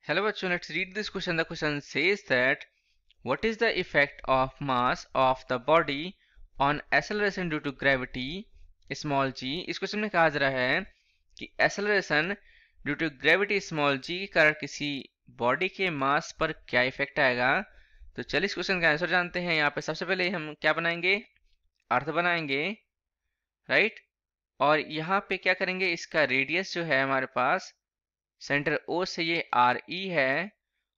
Hello bachcho, let's read this question. The question says that what is the effect of mass of the body on acceleration due to gravity small g। इस question में कहा जा रहा है कि acceleration due to gravity small g के कारण किसी बॉडी के मास पर क्या इफेक्ट आएगा। तो चलिए इस क्वेश्चन का आंसर जानते हैं। यहाँ पे सबसे पहले हम क्या बनाएंगे, अर्थ बनाएंगे, राइट। और यहाँ पे क्या करेंगे, इसका रेडियस जो है हमारे पास सेंटर ओ से ये आर ई है,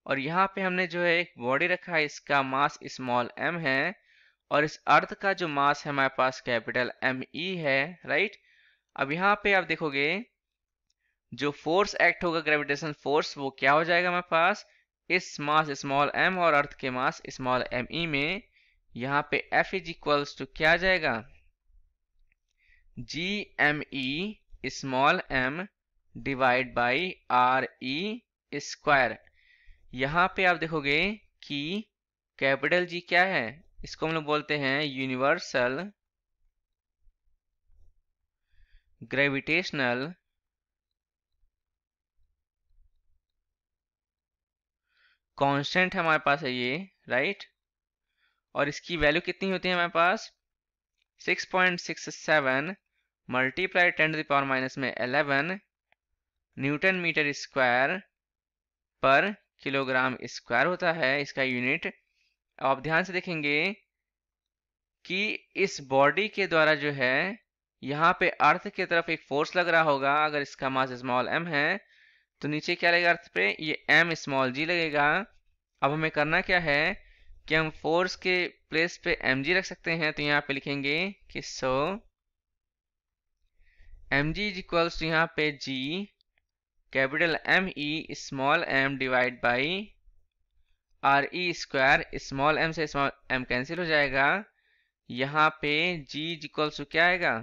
और यहाँ पे हमने जो है एक बॉडी रखा है, इसका मास स्मॉल एम है, और इस अर्थ का जो मास है हमारे पास कैपिटल एम ई है, राइट। अब यहाँ पे आप देखोगे जो फोर्स एक्ट होगा, ग्रेविटेशन फोर्स, वो क्या हो जाएगा हमारे पास इस मास स्मॉल एम और अर्थ के मास स्मॉल एम ई में। यहाँ पे एफ इज इक्वल्स टू क्या आ जाएगा, G M E small M divide by R E square. यहाँ पे आप देखोगे कि कैपिटल जी क्या है, इसको हम लोग बोलते हैं यूनिवर्सल ग्रेविटेशनल कांस्टेंट है हमारे पास है ये, राइट। और इसकी वैल्यू कितनी होती है हमारे पास 6.67 मल्टीप्लाई 10⁻⁻11 न्यूटन मीटर स्क्वायर पर किलोग्राम स्क्वायर होता है इसका यूनिट। आप ध्यान से देखेंगे कि इस बॉडी के द्वारा जो है यहाँ पे अर्थ की तरफ एक फोर्स लग रहा होगा। अगर इसका मास स्मॉल एम है तो नीचे क्या लगेगा अर्थ पे, ये एम स्मॉल जी लगेगा। अब हमें करना क्या है कि हम फोर्स के प्लेस पे एम जी रख सकते हैं। तो यहाँ पे लिखेंगे कि so M G is equals to यहाँ पे G capital M E small M divide by R E square. Small M से स्मॉल एम कैंसिल हो जाएगा। यहाँ पे g इक्वल्स टू क्या आएगा,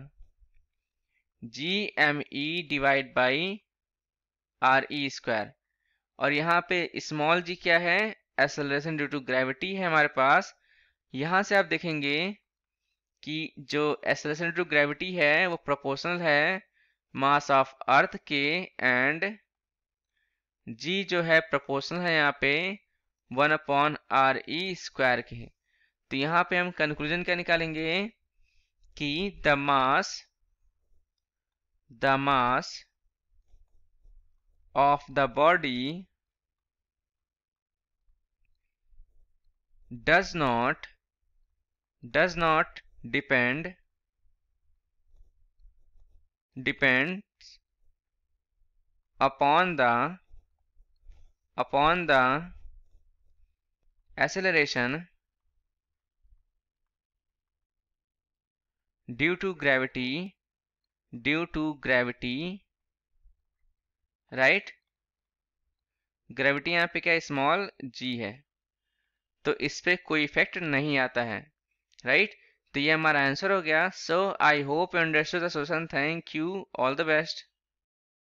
G M E divide by R E square. और यहाँ पे स्मॉल g क्या है, एक्सेलरेशन ड्यू टू ग्रेविटी है हमारे पास। यहाँ से आप देखेंगे कि जो एक्सेलरेशन ड्यू टू ग्रेविटी है वो प्रोपोर्शनल है मास ऑफ अर्थ के, एंड g जो है प्रोपोर्शनल है यहाँ पे 1/r² स्क्वायर के। तो यहाँ पे हम कंक्लूजन क्या निकालेंगे कि the mass of the body does not depends upon the acceleration due to gravity, right. Gravity यहाँ पे क्या स्मॉल g है, तो इस पे कोई इफेक्ट नहीं आता है, राइट। तो ये हमारा आंसर हो गया। So I hope you understood the solution. Thank you, all the best.